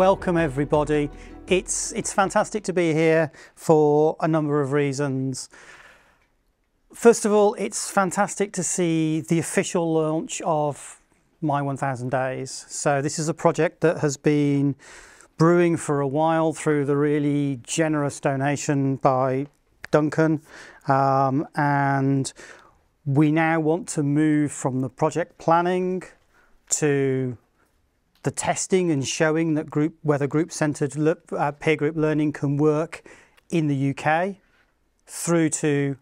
welcome everybody. It's fantastic to be here for a number of reasons. First of all, it's fantastic to see the official launch of My 1000 Days. So this is a project that has been brewing for a while through the really generous donation by Duncan, and we now want to move from the project planning to the testing and showing that whether group-centred peer group learning can work in the UK, through to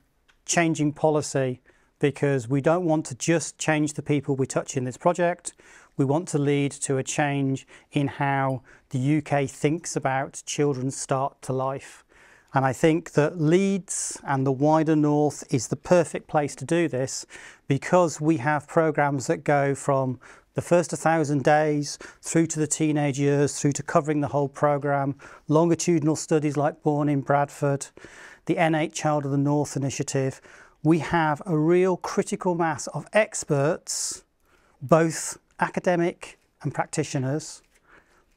changing policy, because we don't want to just change the people we touch in this project. We want to lead to a change in how the UK thinks about children's start to life. And I think that Leeds and the wider North is the perfect place to do this, because we have programmes that go from the first 1,000 days through to the teenage years, through to covering the whole programme, longitudinal studies like Born in Bradford, the N8 Child of the North initiative. We have a real critical mass of experts, both academic and practitioners,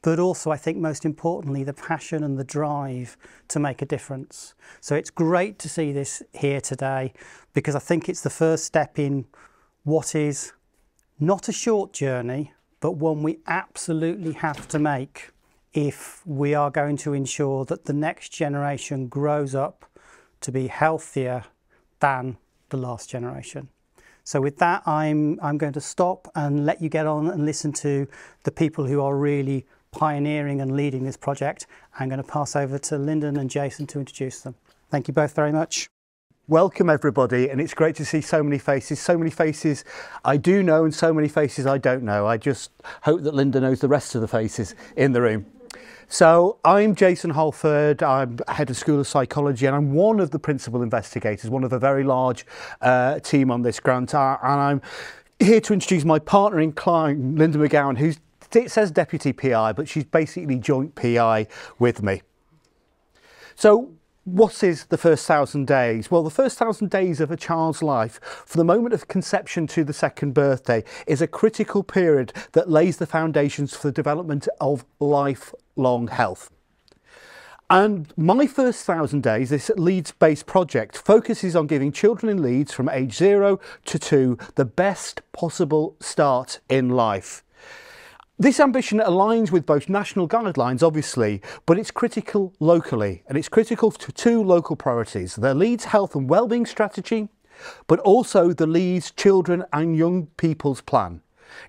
but also, I think most importantly, the passion and the drive to make a difference. So it's great to see this here today, because I think it's the first step in what is not a short journey, but one we absolutely have to make if we are going to ensure that the next generation grows up to be healthier than the last generation. So with that, I'm going to stop and let you get on and listen to the people who are really pioneering and leading this project. I'm going to pass over to Lyndon and Jason to introduce them. Thank you both very much. Welcome everybody, and it's great to see so many faces I do know and so many faces I don't know. I just hope that Linda knows the rest of the faces in the room. So I'm Jason Halford, I'm Head of School of Psychology, and I'm one of the principal investigators, one of a very large team on this grant, and I'm here to introduce my partner in crime, Linda McGowan, who's, it says Deputy PI, but she's basically joint PI with me. So what is the first 1,000 days? Well, the first 1,000 days of a child's life, from the moment of conception to the second birthday, is a critical period that lays the foundations for the development of lifelong health. And My First 1,000 Days, this Leeds-based project, focuses on giving children in Leeds from age 0 to 2 the best possible start in life. This ambition aligns with both national guidelines, obviously, but it's critical locally, and it's critical to two local priorities: the Leeds Health and Wellbeing Strategy, but also the Leeds Children and Young People's Plan.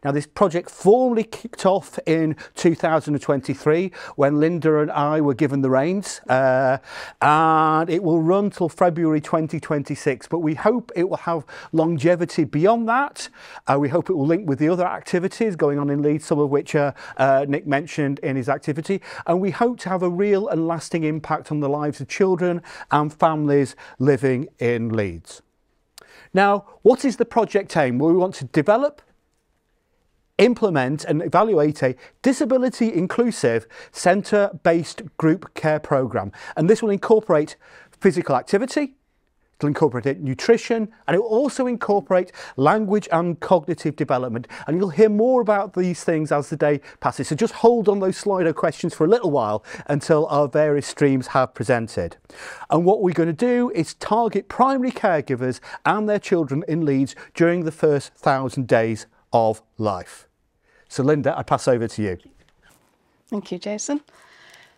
Now, this project formally kicked off in 2023 when Linda and I were given the reins, and it will run till February 2026, but we hope it will have longevity beyond that. We hope it will link with the other activities going on in Leeds, some of which Nick mentioned in his activity, and we hope to have a real and lasting impact on the lives of children and families living in Leeds. Now, what is the project aim? Well, we want to develop, implement and evaluate a disability inclusive centre-based group care programme, and this will incorporate physical activity, it'll incorporate nutrition, and it will also incorporate language and cognitive development, and you'll hear more about these things as the day passes. So just hold on those Slido questions for a little while until our various streams have presented. And what we're going to do is target primary caregivers and their children in Leeds during the first 1,000 days of life. So Linda, I pass over to you. Thank you, Jason.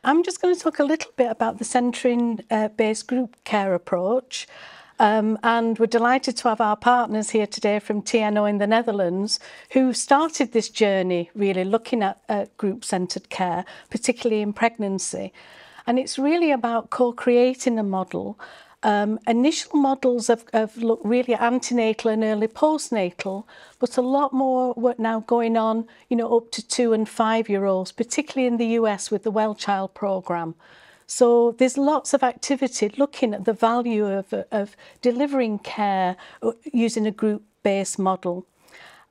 I'm just going to talk a little bit about the centering-based group care approach. And we're delighted to have our partners here today from TNO in the Netherlands, who started this journey really looking at group-centred care, particularly in pregnancy. And it's really about co-creating a model. Initial models have looked really antenatal and early postnatal, but a lot more work now going on, you know, up to 2- and 5-year-olds, particularly in the US with the Well Child programme. So there's lots of activity looking at the value of delivering care using a group-based model.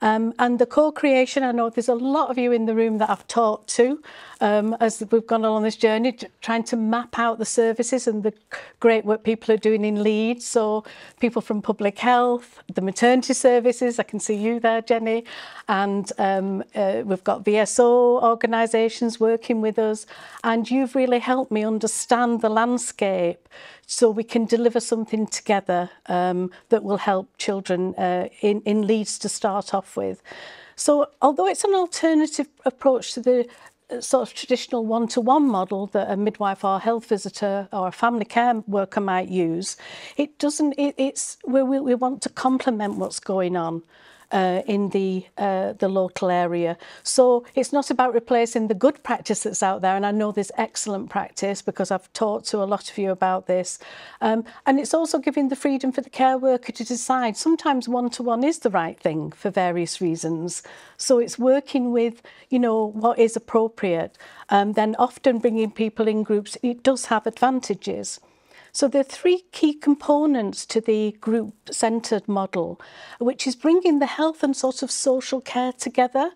And the co-creation, I know there's a lot of you in the room that I've talked to as we've gone along this journey, trying to map out the services and the great work people are doing in Leeds. So people from public health, the maternity services, I can see you there, Jenny, and we've got VSO organisations working with us. And you've really helped me understand the landscape so we can deliver something together that will help children in Leeds to start off with. So although it's an alternative approach to the sort of traditional one-to-one model that a midwife or a health visitor or a family care worker might use, it's where we want to complement what's going on in the local area. So it's not about replacing the good practice that's out there, and I know there's excellent practice because I've talked to a lot of you about this. And it's also giving the freedom for the care worker to decide. Sometimes one-to-one is the right thing for various reasons. So it's working with, you know, what is appropriate. Then often bringing people in groups, it does have advantages. So there are three key components to the group-centred model, which is bringing the health and sort of social care together.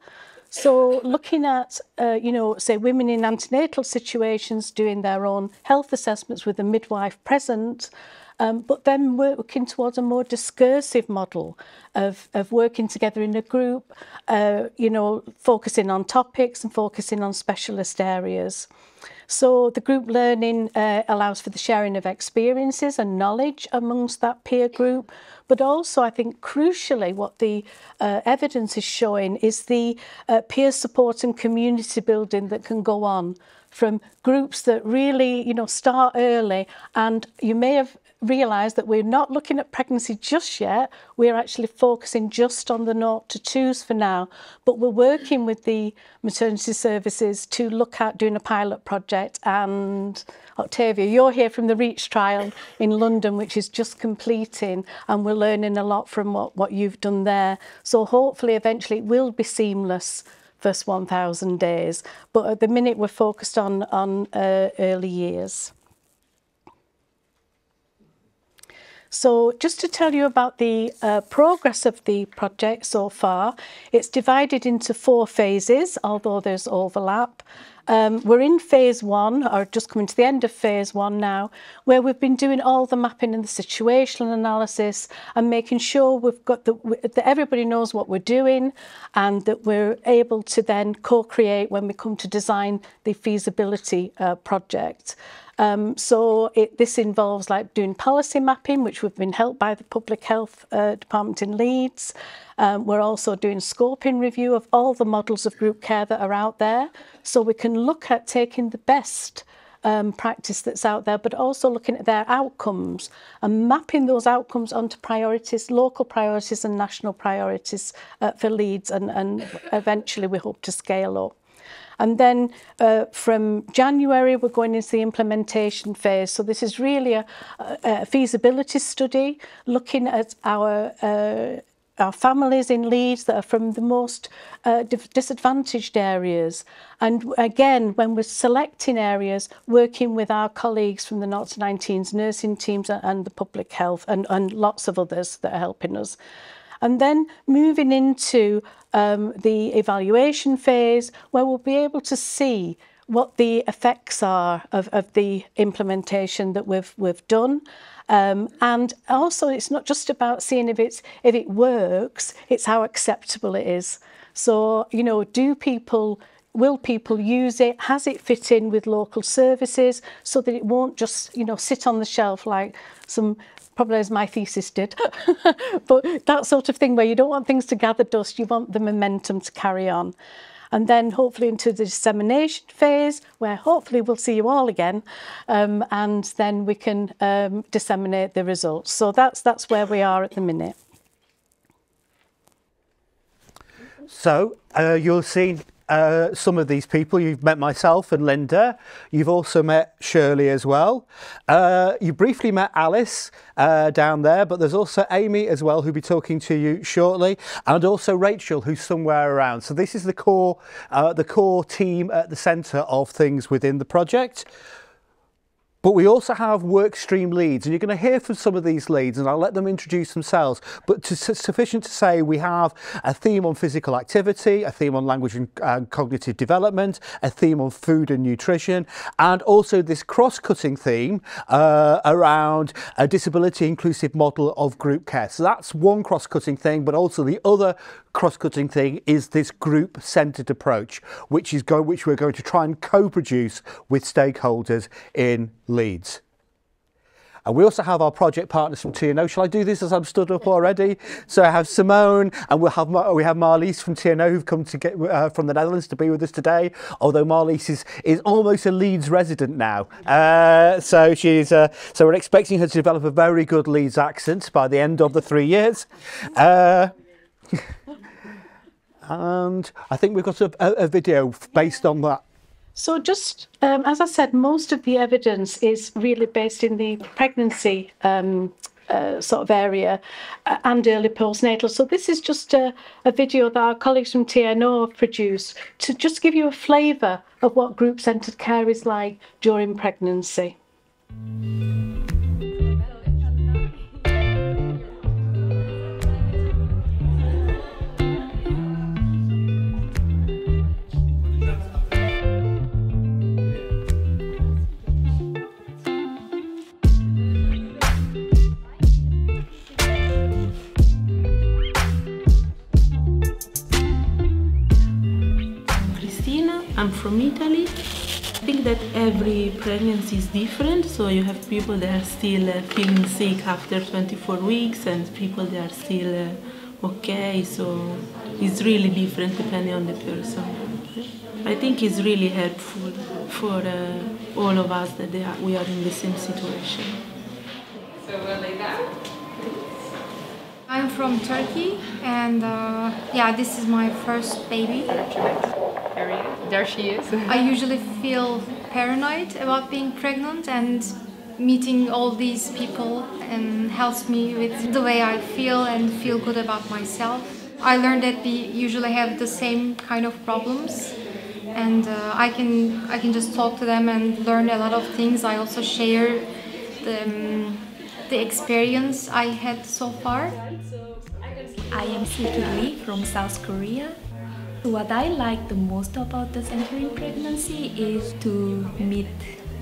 So looking at, you know, say women in antenatal situations doing their own health assessments with a midwife present, but then working towards a more discursive model of working together in a group, you know, focusing on topics and focusing on specialist areas. So the group learning allows for the sharing of experiences and knowledge amongst that peer group, but also I think crucially what the evidence is showing is the peer support and community building that can go on from groups that really, you know, start early. And you may have realised that we're not looking at pregnancy just yet. We're actually focusing just on the 0 to 2s for now, but we're working with the maternity services to look at doing a pilot project. And Octavia, you're here from the REACH trial in London, which is just completing, and we're learning a lot from what you've done there. So hopefully eventually it will be seamless first 1,000 days, but at the minute we're focused on early years. So just to tell you about the progress of the project so far, it's divided into 4 phases, although there's overlap. We're in phase 1, or just coming to the end of phase 1 now, where we've been doing all the mapping and the situational analysis and making sure we've got that everybody knows what we're doing and that we're able to then co-create when we come to design the feasibility project. So this involves like doing policy mapping, which we've been helped by the Public Health Department in Leeds. We're also doing scoping review of all the models of group care that are out there. So we can look at taking the best practice that's out there, but also looking at their outcomes and mapping those outcomes onto priorities, local priorities and national priorities for Leeds. And eventually we hope to scale up. And then from January, we're going into the implementation phase. So this is really a feasibility study looking at our families in Leeds that are from the most disadvantaged areas. And again, when we're selecting areas, working with our colleagues from the 0 to 19s, nursing teams and the public health and lots of others that are helping us. And then moving into the evaluation phase, where we'll be able to see what the effects are of the implementation that we've done. And also, it's not just about seeing if it works, it's how acceptable it is. So, you know, will people use it? Has it fit in with local services so that it won't just, you know, sit on the shelf like probably as my thesis did, but that sort of thing where you don't want things to gather dust, you want the momentum to carry on. And then hopefully into the dissemination phase, where hopefully we'll see you all again, and then we can disseminate the results. So that's where we are at the minute. So you'll see some of these people. You've met myself and Linda. You've also met Shirley as well. You briefly met Alice down there, but there's also Amy as well, who'll be talking to you shortly, and also Rachel, who's somewhere around. So this is the core team at the centre of things within the project. But we also have workstream leads, and you're going to hear from some of these leads, and I'll let them introduce themselves. But sufficient to say, we have a theme on physical activity, a theme on language and cognitive development, a theme on food and nutrition, and also this cross-cutting theme around a disability inclusive model of group care. So that's one cross-cutting thing, but also the other cross-cutting thing is this group-centred approach, which we're going to try and co-produce with stakeholders in Leeds. And we also have our project partners from TNO. Shall I do this as I'm stood up already? So I have Simone, and we have Marlies from TNO, who've come to get from the Netherlands to be with us today. Although Marlies is almost a Leeds resident now, so we're expecting her to develop a very good Leeds accent by the end of the 3 years. And I think we've got a video based on that. So just, as I said, most of the evidence is really based in the pregnancy sort of area and early postnatal. So this is just a video that our colleagues from TNO have produced to just give you a flavour of what group-centred care is like during pregnancy. I'm from Italy. I think that every pregnancy is different, so you have people that are still feeling sick after 24 weeks and people that are still okay, so it's really different depending on the person. I think it's really helpful for all of us that we are in the same situation. So we'll lay down. I'm from Turkey, and yeah, this is my first baby. There she is. I usually feel paranoid about being pregnant, and meeting all these people helps me with the way I feel and feel good about myself. I learned that we usually have the same kind of problems, and I can just talk to them and learn a lot of things. I also share the experience I had so far. I am Silky Lee from South Korea. What I like the most about the centering pregnancy is to meet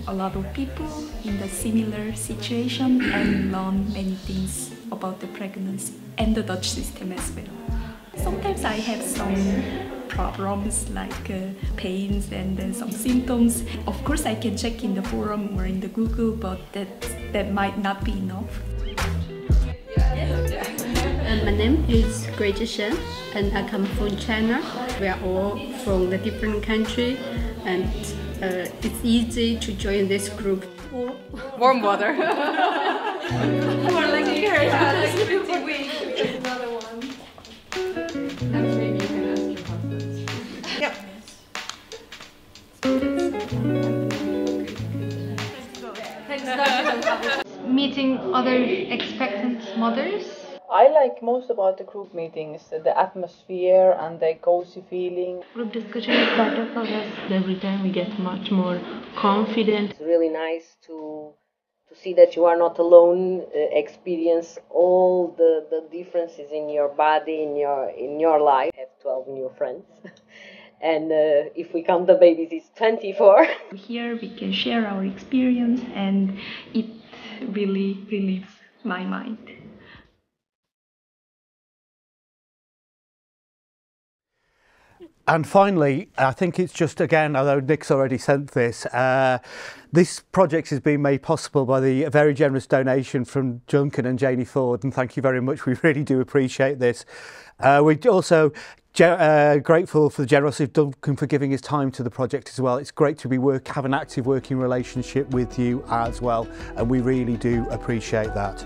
a lot of people in the similar situation and learn many things about the pregnancy and the Dutch system as well. Sometimes I have some problems like pains and then some symptoms. Of course I can check in the forum or in the Google, but that might not be enough. My name is Grace Shen and I come from China. We are all from the different country, and it's easy to join this group. Warm water. More like here, like 50 weeks. There's another one. And maybe you can ask your husband. Yep. Thanks, Meeting other expectant mothers. I like most about the group meetings the atmosphere and the cozy feeling. Group discussion is better for us. Every time we get much more confident. It's really nice to see that you are not alone, experience all the differences in your body, in your life. I have 12 new friends. And if we count the babies, it's 24. Here we can share our experience, and it really relieves my mind. And finally, I think it's just, again, although Nick's already sent this, this project has been made possible by the very generous donation from Duncan and Janie Ford, and thank you very much. We really do appreciate this. We're also grateful for the generosity of Duncan for giving his time to the project as well. It's great to have an active working relationship with you as well, and we really do appreciate that.